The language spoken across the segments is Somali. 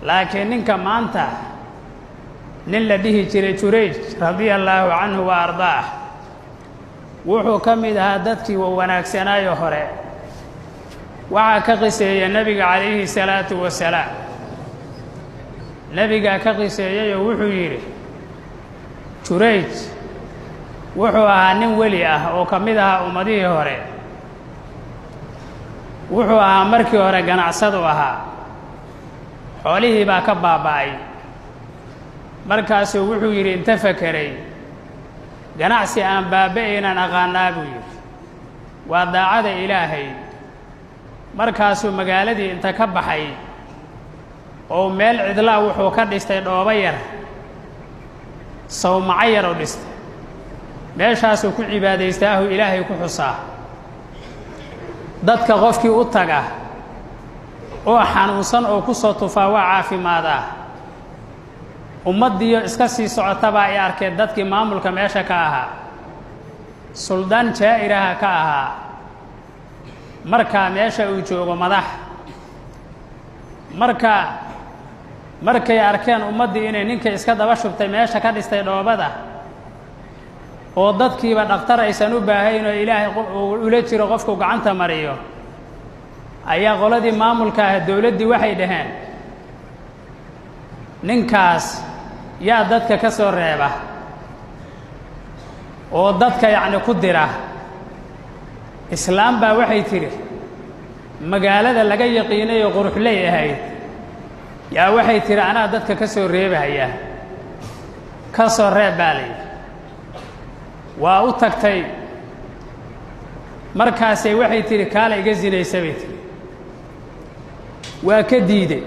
laakiin ninka maanta nin la dhihi jiray Jurayj radiyallahu anhu wa ardaah wuxuu ka mid ahaa dadkii wanaagsanaayo hore waxa ka qiseeyay nabiga calayhi salaatu wasalaam nabiga ka qiseeyay wuxuu yiri Jurayj wuxuu ahaa nin weli ah oo ka mid ahaa ummadihii hore wuxuu ahaa markii hore ganacsado ahaa xoolihii baa ka baaba'ay markaasuu wuxuu yiri inta fakiray ganacsi aan baaba'aynan aqaanaa buu yiri waa daacada ilaahay markaasuu magaaladii inta ka baxay oo meel cidla wuxuu ka dhistay dhoobo yar sawmaca yar oo dhistay meeshaasuu ku cibaadaystaahu ilaahay ku xusaa dadka qofkii u taga oo xanuunsan oo ku soo tufaa waa caafimaada ummadiyo iska sii socotaba ay arkeen dadkii maamulka meesha ka ahaa suldaan jaa'iraha ka ahaa marka meesha uu joogo madax markay arkeen ummadii inay ninka iska daba shubtay meesha ka dhistay dhoobada oo dadkiiba dhaqtar aysan u baahayn oo ilaahay ula jiro qofku gacanta mariyo ayaa qoladii maamulka ah dawladdii waxay dhaheen ninkaas yaa dadka ka soo reeba oo dadka yacni ku dira islaam baa waxay tiri magaalada laga yaqiinay oo quruxley ahayd yaa waxay tiri anaa dadka ka soo reebaya ka soo reeb baa lay waa u tagtay markaasay waxay tiri kaala iga zinaysa bay tiri waa ka diiday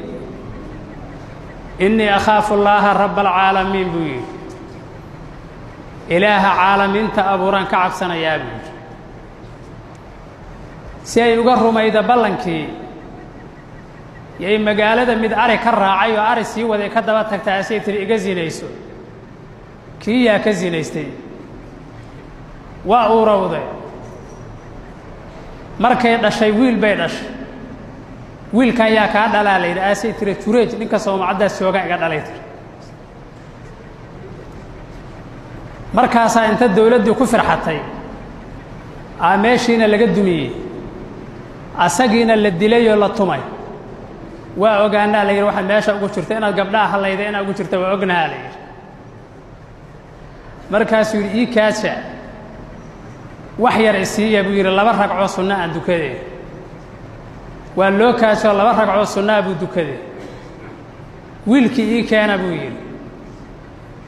innii akhaafu allaaha rabba alcaalamiin buu yidhi ilaaha caalamiinta abuuran ka cabsanayaa buu yidhi si ay uga rumayda ballankii yay magaalada mid ari ka raacay oo ari sii waday ka daba tagtay asay tiri iga zinayso kii yaa ka zinaystay waa uu rawday markay dhashay wiil bay dhashay wiilkan yaa kaa dhalaa layidhi asay tiri Jurayj ninka soomacadaas jooga iga dhalay tiri markaasaa inta dawladdu ku firxatay meeshiina laga dumiyey asagiina la dilay oo la tumay waa ogaanaa la yidhi waxa meesha ugu jirta inaad gabdhaha halayda inaad ugu jirta waa ognahaa la yidhi markaasuu yidhi ii kaasha wax yar isiiya buu yidhi 2 ragcoo sunna aan dukadee waa loo kaasho 2 ragcoo sunnaa buu dukadee wiilkii ii keena buu yidhi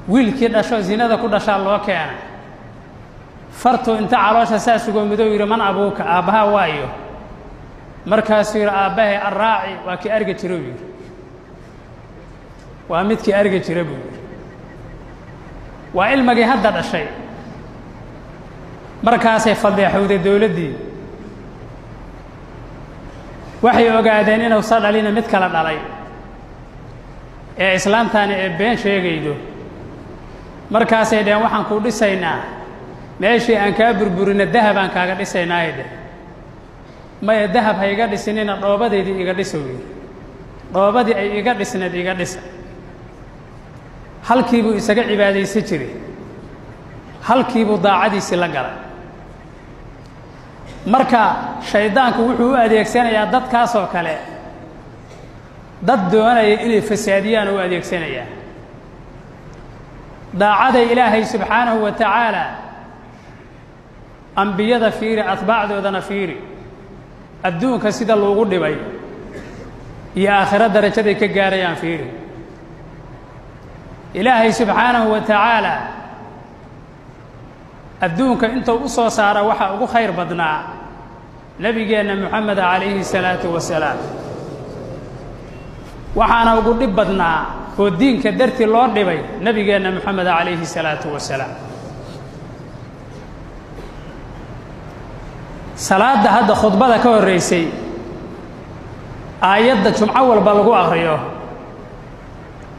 wiilkii dhasho zinada ku dhashaa loo keena fartuu inta caloosha saas uga midow yidhi man abuuka aabbaha waayo markaasuu yidhi aabbahay arraaci waa kii arga jira buu yidhi waa midkii arga jira buu yidhi waa ilmagii hadda dhashay markaasay fadeexowday dawladdii waxay ogaadeen inuusan dhalina mid kala dhalay ee islaamtaani ee been sheegaydo markaasay dhaheen waxaan kuu dhisaynaa meeshii aan kaa burburina dahab aan kaaga dhisaynaahay dheh maya dahab ha iga dhisinina dhoobadeydii iga dhisa wey dhoobadii ay iga dhisneed iga dhisa halkii buu isaga cibaadaysan jiray halkii buu daacadiisii la galay marka shaydaanku wuxuu u adeegsanayaa dadkaasoo kale dad doonaya inay fasaadiyaan u adeegsanayaa daacada ilaahay subxaanahu wa tacaala ambiyada fiiri atbaacdoodana fiiri adduunka sida loogu dhibay iyo aakhiro darajaday ka gaarayaan fiiri ilaahay subxaanahu wa tacaala adduunka intuu u soo saara waxa ugu khayr badnaa nabigeenna Muxamed calayhi salaatu wasalaam waxaana ugu dhib badnaa oo diinka dartii loo dhibay nabigeenna Muxamed calayhi salaatu wasalaam salaada hadda khudbada ka horeysay aayadda jumco walba lagu akhriyo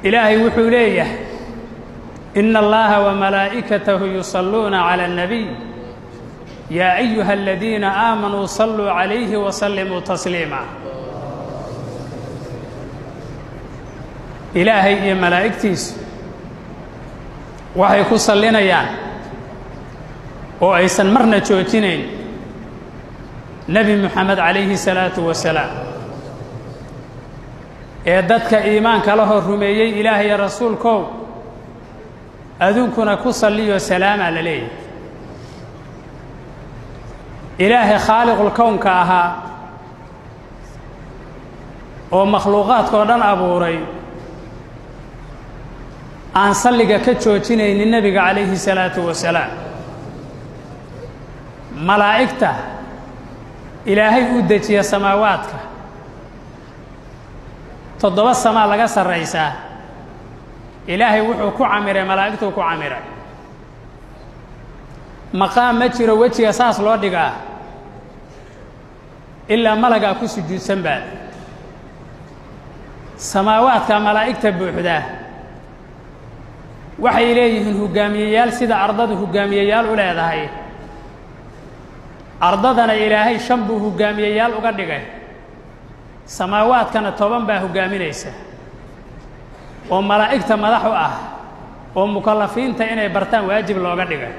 ilaahay wuxuu leeyahay إن الله وملائكته يصلون على النبي يا أيها الذين آمنوا صلوا عليه وسلموا تسليما ilaahay iyo malaa'igtiisu waxay ku sallinayaan oo aysan marna joojinayn nebi moxamed calayhi salaatu wasalaam ee dadka iimaanka lahoo rumeeyey ilaahay iyo rasuulkow aduunkuna ku salliyo salaamaa la leeyahay ilaahay khaaliqulkownka ahaa oo makhluuqaadkao dhan abuuray aan salliga ka joojinaynin nebiga calayhi salaatu wasalaam malaa'igta ilaahay u dejiya samaawaadka 7 samaa laga sarraysaa ilaahay wuxuu ku camiray malaa'igtuu ku camiray maqaam ma jiro wejiga saas loo dhigaa ilaa malagaa ku sujuudsan baa samaawaadka malaa'igta buuxdaa waxay leeyihiin hogaamiyeyaal sida ardadu hogaamiyeyaal u leedahay ardadana ilaahay 5 buu hogaamiyeyaal uga dhigay samaawaadkana 10 baa hogaaminaysa oo malaa'igta madax u ah oo mukallafiinta inay bartaan waajib looga dhigay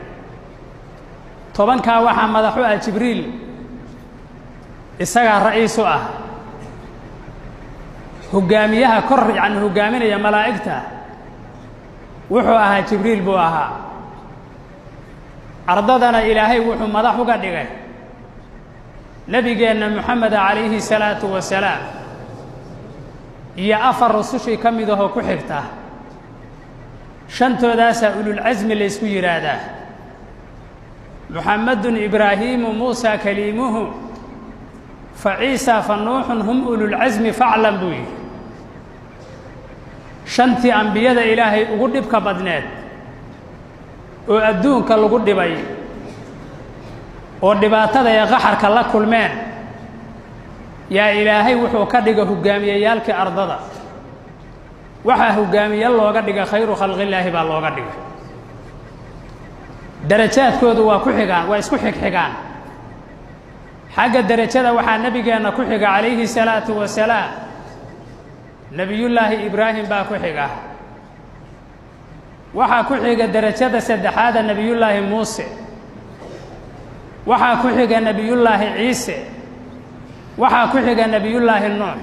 10kaa waxaa madax u ah jibriil isagaa ra'iis u ah hogaamiyaha kor yacni hogaaminaya malaa'igta wuxuu ahaa jibriil buu ahaa ardadana ilaahay wuxuu madax uga dhigay nebigeenna moxameda calayhi salaatu wasalaam iyo 4 rusushii ka mid ahoo ku xigta 5toodaasaa ululcasmi laysku yidhaahdaa muxamedun ibraahiimu muusaa kaliimuhu fa ciisaa fa nuuxun hum ululcasmi faclan buu yidhi 5tii ambiyada ilaahay ugu dhibka badneed oo adduunka lagu dhibay oo dhibaatada ee qaxarka la kulmeen yaa ilaahay wuxuu ka dhigay hogaamiyeyaalkii ardada waxaa hogaamiye looga dhigay khayru khalqillaahi baa looga dhigay darajaadkoodu waa ku xigaan waa isku xigxigaan xagga darajada waxaa nebigeenna ku xiga calayhi salaatu wasalaam nebiyullaahi ibraahim baa ku xiga waxaa ku xiga darajada 3aada nebiyullaahi muuse waxaa ku xiga nebiyullaahi ciise waxaa ku xiga nebiyullaahi nuux